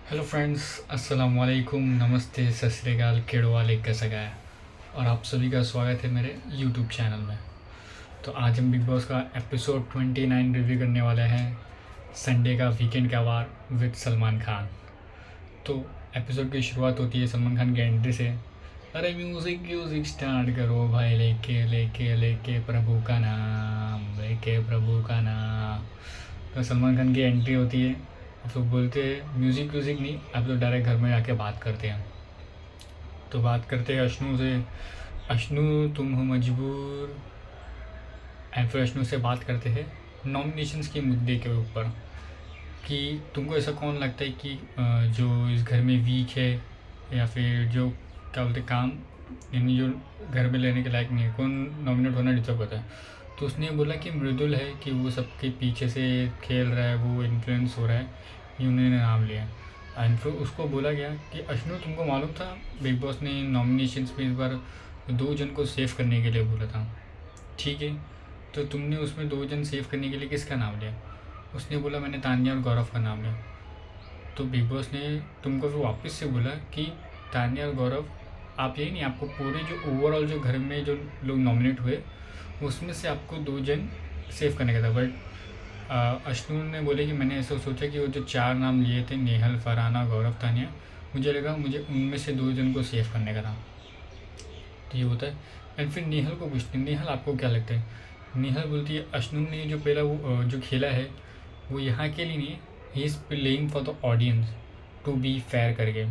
Hello friends, अस्सलाम वालेकुम, नमस्ते, सत श्री अकाल, केड़ो वाले कैसा गया। और आप सभी का स्वागत है मेरे यूट्यूब चैनल में। तो आज हम बिग बॉस का एपिसोड 29 रिव्यू करने वाले हैं, संडे का वीकेंड का वार विद सलमान खान। तो एपिसोड की शुरुआत होती है सलमान खान के एंट्री से। अरे म्यूज़िक म्यूज़िक स्टार्ट करो भाई, लेके लेके लेके प्रभु का नाम, लेके प्रभु का नाम। तो सलमान खान की एंट्री होती है। अब तो बोलते हैं म्यूज़िक म्यूज़िक नहीं, अब तो डायरेक्ट घर में जाके बात करते हैं। तो बात करते हैं अश्नू से। अश्नू तुम हो मजबूर। एंड फिर अश्नू से बात करते हैं नॉमिनेशंस के मुद्दे के ऊपर कि तुमको ऐसा कौन लगता है कि जो इस घर में वीक है, या फिर जो क्या बोलते काम, यानी जो घर में लेने के लायक नहीं है, कौन नॉमिनेट होना डिजर्व करता है। तो उसने बोला कि मृदुल है, कि वो सबके पीछे से खेल रहा है, वो इन्फ्लुएंस हो रहा है, ये उन्होंने नाम लिया। एंड फिर उसको बोला गया कि अश्नू तुमको मालूम था बिग बॉस ने नॉमिनेशंस में इस बार 2 जन को सेव करने के लिए बोला था, ठीक है, तो तुमने उसमें 2 जन सेव करने के लिए किसका नाम लिया। उसने बोला मैंने तान्या और गौरव का नाम लिया। तो बिग बॉस ने तुमको फिर वापस से बोला कि तान्या और गौरव आप यही नहीं, आपको पूरे जो ओवरऑल जो घर में जो लोग नॉमिनेट हुए उसमें से आपको 2 जन सेव करने का था। बट अश्नू ने बोले कि मैंने ऐसा सोचा कि वो जो 4 नाम लिए थे, नेहल, फरहाना, गौरव, तान्या, मुझे लगा मुझे उनमें से 2 जन को सेव करने का था। तो ये होता है। एंड फिर नेहल को पूछते हैं, नेहल आपको क्या लगता है। नेहल बोलती है अश्नू ने जो पहला वो जो खेला है वो यहाँ के लिए नहीं है, he is playing for the audience to be fair करके,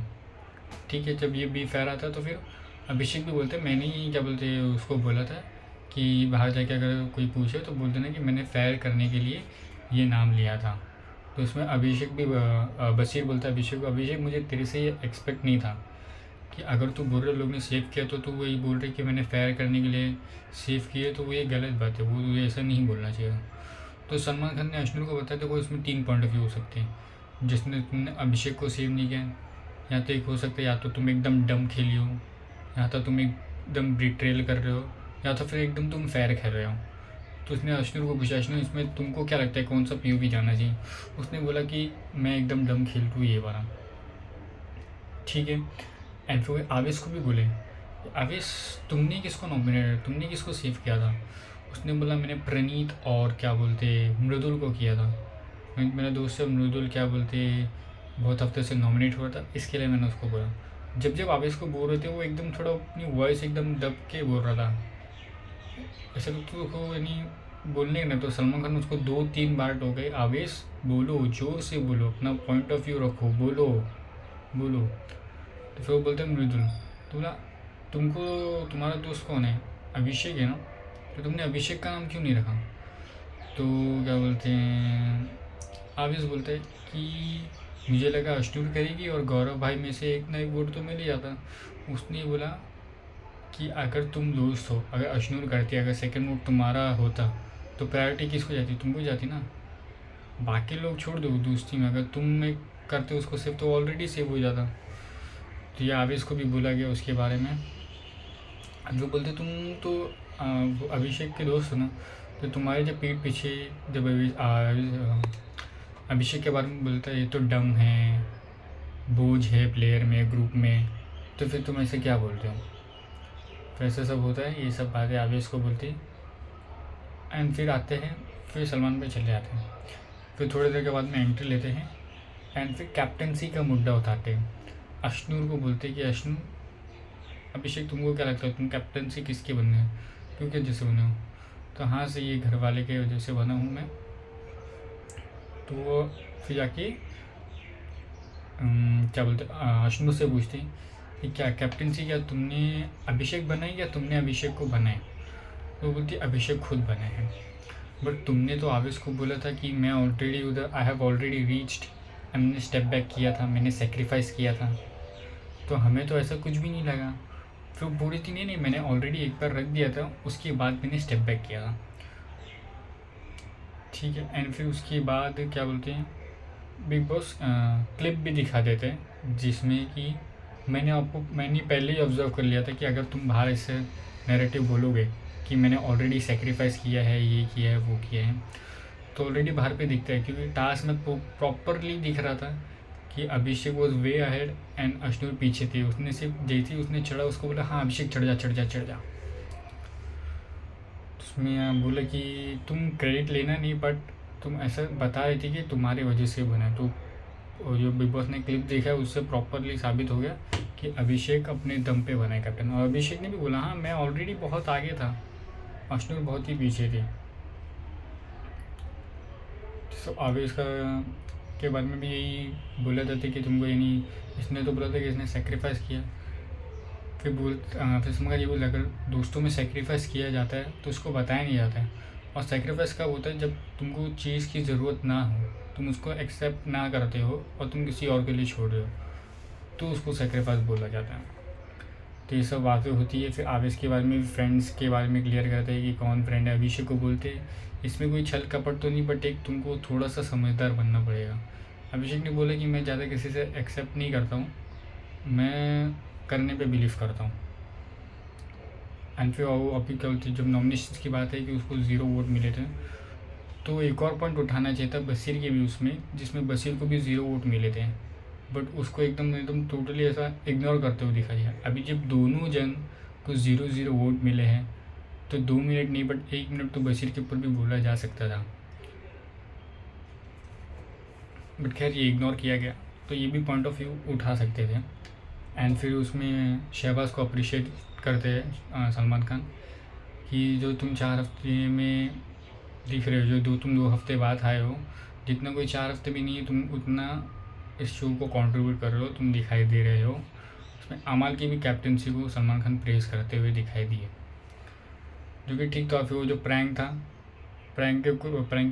ठीक है। जब ये बी फेयर आता है तो फिर अभिषेक भी बोलते हैं मैंने ही क्या बोलते हैं उसको बोला था कि बाहर जाके अगर कोई पूछे तो बोल देना कि मैंने फेयर करने के लिए ये नाम लिया था। तो इसमें अभिषेक भी बशीर बोलता है अभिषेक को, अभिषेक मुझे तेरे से ये एक्सपेक्ट नहीं था कि अगर तू बोल रहे लोग ने सेव किया तो तू वही बोल रहे कि मैंने फेयर करने के लिए सेव किए, तो वो ये गलत बात है, वो तुझे ऐसा नहीं बोलना चाहिए। तो सलमान खान ने अश्नू को बताया देखो इसमें 3 पॉइंट ऑफ व्यू हो सकते हैं। जिसने तुमने अभिषेक को सेव नहीं किया, या तो एक हो सकता है या तो तुम एकदम डम खेली हो, या तो तुम एकदम बिट्रेल कर रहे हो, या तो फिर एकदम तुम फेयर खेल रहे हो। तो उसने अश्नू को पूछा अश्नू इसमें तुमको क्या लगता है कौन सा पीओवी जाना चाहिए। उसने बोला कि मैं एकदम डम खेल रहा हूँ ये वाला, ठीक है। एंड फिर आवेश को भी बोले आवेश तुमने किसको नॉमिनेट, तुमने किसको सेव किया था। उसने बोला मैंने प्रणीत और क्या बोलते मृदुल को किया था, मेरा दोस्त है मृदुल क्या बोलते बहुत हफ्ते से नॉमिनेट हुआ था, इसके लिए मैंने उसको बोला। जब जब आवेश को बोल रहे थे वो एकदम थोड़ा अपनी वॉइस एकदम दब के बोल रहा था, ऐसा तो यानी बोलने का नहीं। तो सलमान खान उसको 2-3 बार टोके गए, आवेश बोलो, जोर से बोलो, अपना पॉइंट ऑफ व्यू रखो, बोलो बोलो। तो फिर वो बोलते हैं मृदुल। तो बोला तुमको तुम्हारा दोस्त कौन है, अभिषेक है ना, तो तुमने अभिषेक का नाम क्यों नहीं रखा। तो क्या बोलते हैं आवेश बोलते हैं कि मुझे लगा अश्नूर करेगी और गौरव भाई में से एक ना एक वोट तो मिल ही जाता। उसने बोला कि अगर तुम दोस्त हो, अगर अश्नूर करती, अगर सेकंड वोट तुम्हारा होता तो प्रायोरिटी किसको जाती, तुमको जाती ना। बाकी लोग छोड़ दो दोस्ती में, अगर तुम एक करते उसको सेव तो ऑलरेडी सेव हो जाता। तो ये आवेश को भी बोला गया उसके बारे में। अब जो बोलते तुम तो वो अभिषेक के दोस्त हो ना, तो तुम्हारे जब पीठ पीछे जब अभिषेक के बारे में बोलता है ये तो डम है, बोझ है प्लेयर में, ग्रुप में, तो फिर तुम ऐसे क्या बोलते हो। तो ऐसा सब होता है, ये सब बातें आवेश को बोलती। एंड फिर आते हैं, फिर सलमान पे चले आते हैं। फिर थोड़ी देर के बाद में एंट्री लेते हैं एंड फिर कैप्टनसी का मुद्दा उठाते हैं। अश्नूर को बोलते हैं कि अश्नू अभिषेक तुमको क्या लगता है तुम कैप्टनसी किसके बनने हैं, क्योंकि जैसे बने हो। तो हाँ से ये घर वाले के वजह से बना हूँ मैं। तो वो फिर जाके क्या बोलते अश्नू से पूछते हैं कि क्या कैप्टनसी क्या तुमने अभिषेक बनाई या तुमने अभिषेक को बनाए। तो बोलती अभिषेक खुद बने हैं, बट तुमने तो आवेश को बोला था कि मैं ऑलरेडी उधर आई हैव ऑलरेडी रीच्ड, मैंने स्टेप बैक किया था, मैंने सेक्रीफाइस किया था, तो हमें तो ऐसा कुछ भी नहीं लगा। फिर पूरी थी नहीं मैंने ऑलरेडी एक बार रख दिया था, उसके बाद मैंने स्टेप बैक किया था, ठीक है। एंड फिर उसके बाद क्या बोलते हैं बिग बॉस क्लिप भी दिखा देते हैं जिसमें कि मैंने पहले ही ऑब्जर्व कर लिया था कि अगर तुम बाहर ऐसे नैरेटिव बोलोगे कि मैंने ऑलरेडी सेक्रीफाइस किया है, ये किया है, वो किया है, तो ऑलरेडी बाहर पे दिखता है। क्योंकि टास्क में प्रॉपरली दिख रहा था कि Abhishek was way ahead and Ashnoor पीछे थे। उसने सिर्फ जैसे ही उसने चढ़ा उसको बोला हाँ अभिषेक चढ़ जा चढ़ जा चढ़ जा। उसमें बोला कि तुम क्रेडिट लेना नहीं, बट तुम ऐसा बता रही थी कि तुम्हारी वजह से बना। तो जो बिग बॉस ने क्लिप देखा है उससे प्रॉपरली साबित हो गया कि अभिषेक अपने दम पे बना है कैप्टन। और अभिषेक ने भी बोला हाँ मैं ऑलरेडी बहुत आगे था, अश्नूर बहुत ही पीछे थे। तो आवेश का के बारे में भी यही बोला जाता है कि तुमको, यानी इसने तो बोला था कि इसने सेक्रीफाइस किया। फिर समझा ये बोला अगर दोस्तों में सेक्रीफाइस किया जाता है तो उसको बताया नहीं जाता है। और सेक्रीफाइस कब होता है? जब तुमको चीज़ की ज़रूरत ना हो, तुम उसको एक्सेप्ट ना करते हो और तुम किसी और के लिए छोड़ रहे हो, तो उसको सेक्रीफाइस बोला जाता है। तो ये सब बातें होती है। फिर आवेश के बारे में भी, फ्रेंड्स के बारे में क्लियर करते हैं कि कौन फ्रेंड है। अभिषेक को बोलते हैं इसमें कोई छल कपट तो नहीं, बट एक तुमको थोड़ा सा समझदार बनना पड़ेगा। अभिषेक ने बोला कि मैं ज़्यादा किसी से एक्सेप्ट नहीं करता हूँ, मैं करने पे बिलीव करता हूँ। एंड फिर अभी क्या बोलते, जब नॉमिनेशन की बात है कि उसको 0 वोट मिले थे, तो एक और पॉइंट उठाना चाहिए था बशीर के भी उसमें, जिसमें बशीर को भी 0 वोट मिले थे, बट उसको एकदम टोटली ऐसा इग्नोर करते हुए दिखा गया। अभी जब दोनों जन को 0-0 वोट मिले हैं तो 2 मिनट नहीं बट 1 मिनट तो बशीर के ऊपर भी बोला जा सकता था, बट खैर ये इग्नोर किया गया। तो ये भी पॉइंट ऑफ व्यू उठा सकते थे। एंड फिर उसमें शहबाज को अप्रिशिएट करते हैं सलमान खान कि जो तुम 4 हफ्ते में दिख रहे हो, जो तुम 2 हफ्ते बाद आए हो, जितना कोई 4 हफ्ते भी नहीं है तुम उतना इस शो को कंट्रीब्यूट कर रहे हो, तुम दिखाई दे रहे हो। उसमें अमाल की भी कैप्टनसी को सलमान खान प्रेस करते हुए दिखाई दिए, जो कि ठीक था। फिर वो जो प्रैंक था, प्रैंक के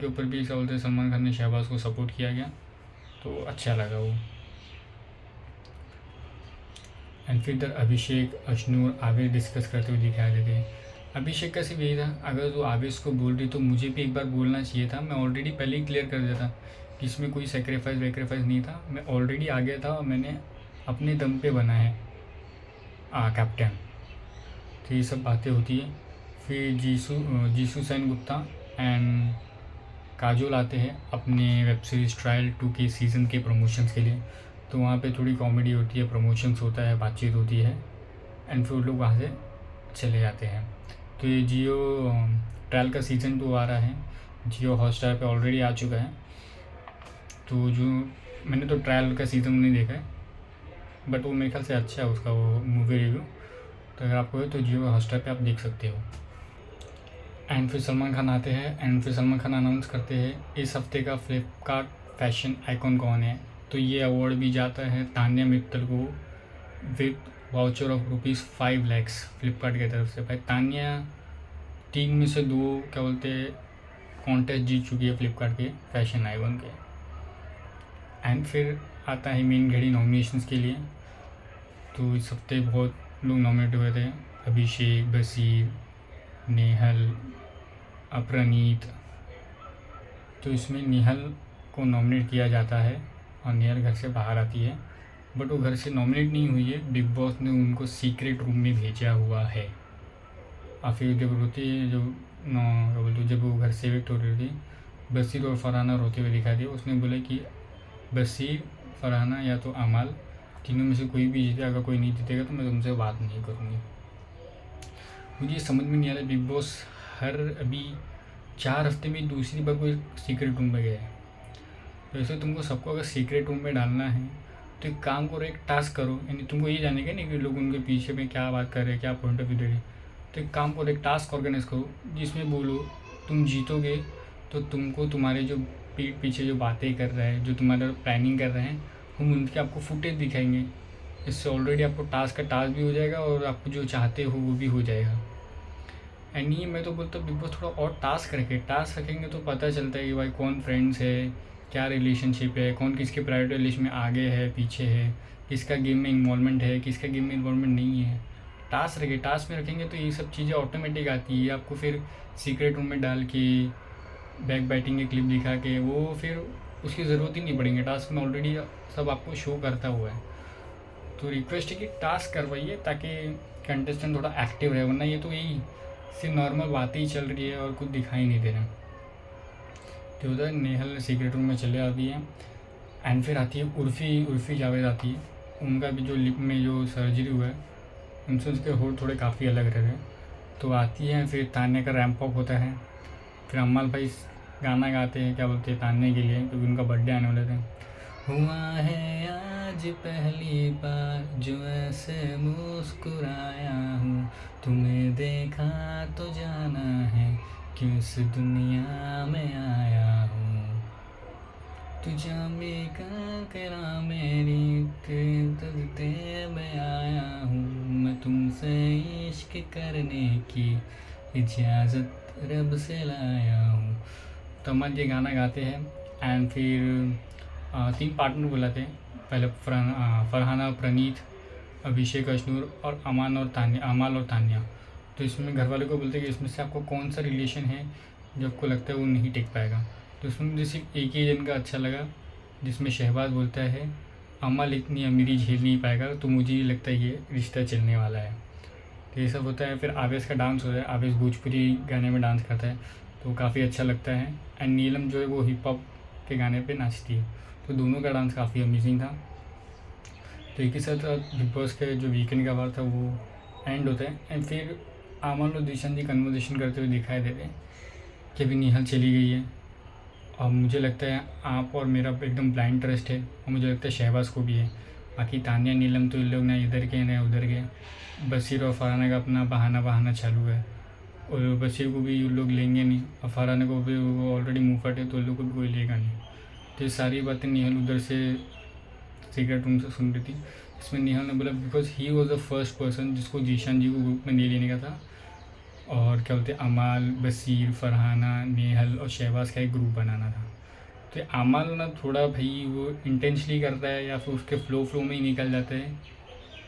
ऊपर भी ऐसा बोलते सलमान खान ने शहबाज को सपोर्ट किया गया, तो अच्छा लगा वो। एंड फिर इधर अभिषेक, अश्नूर, आवेश डिस्कस करते हुए दिखाई देते हैं। अभिषेक का सिर्फ यही था, अगर तो आवेश को बोल रही तो मुझे भी एक बार बोलना चाहिए था, मैं ऑलरेडी पहले ही क्लियर कर दिया था कि इसमें कोई सेक्रीफाइस नहीं था, मैं ऑलरेडी आ गया था और मैंने अपने दम पे बना है कैप्टन। तो ये सब बातें होती है। फिर जीसू सेन गुप्ता एंड काजोल आते हैं अपने वेब सीरीज़ ट्रायल 2 के सीज़न के प्रमोशंस के लिए। तो वहाँ पे थोड़ी कॉमेडी होती है, प्रमोशंस होता है, बातचीत होती है, एंड फिर लोग वहाँ से चले जाते हैं। तो ये जियो ट्रायल का सीज़न 2 आ रहा है, जियो हॉटस्टार पे ऑलरेडी आ चुका है। तो जो मैंने तो ट्रायल का सीज़न नहीं देखा है, बट वो मेरे ख्याल से अच्छा है उसका वो मूवी रिव्यू। तो अगर आपको है तो जियो हॉटस्टार पे आप देख सकते हो। एंड फिर सलमान खान आते हैं, एंड फिर सलमान खान अनाउंस करते हैं इस हफ्ते का फ्लिपकार्ट फैशन आइकॉन कौन है। तो ये अवार्ड भी जाता है तान्या मित्तल को with voucher of ₹5 lakh Flipkart की तरफ से। भाई तान्या 3 में से 2 क्या बोलते हैं कॉन्टेस्ट जीत चुकी है फ्लिपकार्ट के फैशन आइकॉन के। एंड फिर आता है मेन घड़ी नॉमिनेशंस के लिए। तो इस हफ्ते बहुत लोग नॉमिनेट हुए थे, अभिषेक, बशीर, नेहल, अपरनीत। तो इसमें नेहल को नॉमिनेट किया जाता है और नेहल घर से बाहर आती है, बट वो घर से नॉमिनेट नहीं हुई है, बिग बॉस ने उनको सीक्रेट रूम में भेजा हुआ है। और फिर जब रोती है, जब वो घर से एविक्ट हो रही थी, बशीर और फरहाना रोते हुए दिखा दिया। उसने बोला कि बशीर, फरहाना या तो अमाल, तीनों में से कोई भी जीते, अगर कोई नहीं जीतेगा तो मैं तुमसे बात नहीं करूँगी। मुझे समझ में नहीं आ रहा बिग बॉस हर अभी 4 हफ्ते में दूसरी बार कोई सीक्रेट रूम में गया है। तो ऐसे तुमको सबको अगर सीक्रेट रूम में डालना है तो एक काम करो, एक टास्क करो, यानी तुमको ये जाने का नहीं कि लोग उनके पीछे में क्या बात कर रहे हैं, क्या पॉइंट ऑफ व्यू दे रहे हैं। तो एक काम करो, एक टास्क ऑर्गेनाइज करो जिसमें बोलो तुम जीतोगे तो तुमको तुम्हारे जो पीठ पीछे जो बातें कर रहे हैं, जो तुम्हारा प्लानिंग कर रहे हैं, हम उनके आपको फुटेज दिखाएंगे। इससे ऑलरेडी आपको टास्क भी हो जाएगा और आप जो चाहते हो वो भी हो जाएगा। एंड ये मैं तो बोलता हूँ बिग बॉस थोड़ा और टास्क रखेंगे तो पता चलता है कि भाई कौन फ्रेंड्स है, क्या रिलेशनशिप है, कौन किसके प्रायोरिटी लिस्ट में आगे है, पीछे है, किसका गेम में इन्वॉल्वमेंट है, किसका गेम में इन्वॉल्वमेंट नहीं है। टास्क में रखेंगे तो ये सब चीज़ें ऑटोमेटिक आती है। आपको फिर सीक्रेट रूम में डाल के बैक बैटिंग के क्लिप दिखा के वो फिर उसकी ज़रूरत ही नहीं पड़ेंगे। टास्क में ऑलरेडी सब आपको शो करता हुआ है। तो रिक्वेस्ट है कि टास्क करवाइए ताकि कंटेस्टेंट थोड़ा एक्टिव रहे, वरना ये तो यही सिर्फ नॉर्मल बातें ही चल रही है और कुछ दिखाई नहीं दे रहा। तो उधर नेहल सीक्रेट रूम में चले आती है एंड फिर आती है उर्फ़ी उर्फ़ी जावेद आती है। उनका भी जो लिप में जो सर्जरी हुआ है उनसे उसके होठ थोड़े काफ़ी अलग रह रहे हैं। तो आती है, फिर तान्या का रैंप अप होता है। फिर अम्माल भाई गाना गाते हैं, क्या बोलते हैं, तान्या के लिए, क्योंकि उनका बर्थडे आने वाले थे। हुआ है आज पहली बार जो ऐसे मुस्कुराया हूँ, तुम्हें देखा तो जाना है क्यों इस दुनिया में आया हूँ। तुझा में का करा मेरी तुझते मैं आया हूँ, मैं तुमसे इश्क करने की इजाज़त रब से लाया हूँ। तो अम्मा ये गाना गाते हैं। एंड फिर 3 पार्टनर बुलाते हैं। पहले फरहाना, प्रणीत, अभिषेक अशनूर और अमाल और तान्या। तो इसमें घर वाले को बोलते हैं कि इसमें से आपको कौन सा रिलेशन है जो आपको लगता है वो नहीं टिक पाएगा। तो इसमें मुझे सिर्फ एक ही जन का अच्छा लगा, जिसमें शहबाज बोलता है अमल इतनी अमीरी झेल नहीं पाएगा, तो मुझे ये लगता है ये रिश्ता चलने वाला है। तो ये सब होता है। फिर आवेश का डांस होता है। आवेश भोजपुरी गाने में डांस करता है, तो काफ़ी अच्छा लगता है। एंड नीलम जो है वो हिप हॉप के गाने पे नाचती है। तो दोनों का डांस काफ़ी अमेजिंग था। तो एक ही साथ बिग बॉस के जो वीकेंड का बार था वो एंड होता है। एंड फिर आमन और दिशान जी कन्वर्सेशन करते हुए दिखाई देते हैं कि अभी नेहल चली गई है। और मुझे लगता है आप और मेरा एकदम ब्लाइंड ट्रस्ट है, और मुझे लगता है शहबाज को भी है। बाकी तान्या नीलम तो इन लोग ना इधर के ना उधर के। बशीर और फरहाना का अपना बहाना चालू है, और बशीर को भी उन लोग लेंगे नहीं, और फरहाना को भी वो ऑलरेडी मुँह फट है, तो उन लोग को भी कोई लेगा नहीं। तो ये सारी बातें नेहल उधर से सीक्रेट रूम से सुन रही थी। इसमें नेहल ने बोला because he was the first person जिसको जीशान जी को ग्रुप में नहीं लेने का था, और क्या बोलते हैं, अमाल, बशीर, फरहाना, नेहल और शहबाज का एक ग्रुप बनाना था। तो अमाल ना थोड़ा भाई वो इंटेंशली करता है या फिर उसके फ्लो में ही निकल जाता है।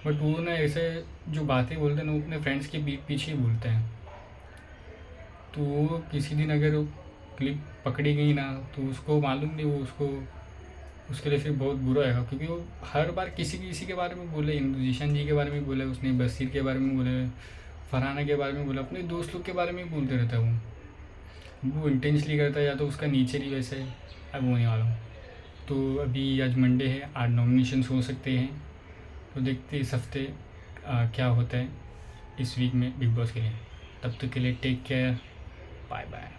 बट वो ना ऐसे जो बातें बोलते हैं ना वो अपने फ्रेंड्स के पीछे ही बोलते हैं। तो वो किसी दिन अगर वो क्लिप पकड़ी गई ना तो उसको मालूम नहीं, वो उसको उसके लिए फिर बहुत बुरा आएगा, क्योंकि वो हर बार किसी के बारे में बोले, जीशान जी के बारे में बोले, उसने बशीर के बारे में बोले, फरहाना के बारे में बोला, अपने दोस्त लोग के बारे में ही बोलते रहता है वो इंटेंशली करता है या तो उसका नेचर ही वैसे है। अब होने वाला हूँ। तो अभी आज मंडे है, 8 नॉमिनेशंस हो सकते हैं। तो देखते इस हफ्ते क्या होता है इस वीक में बिग बॉस के लिए। तब तक के लिए टेक केयर, बाय बाय।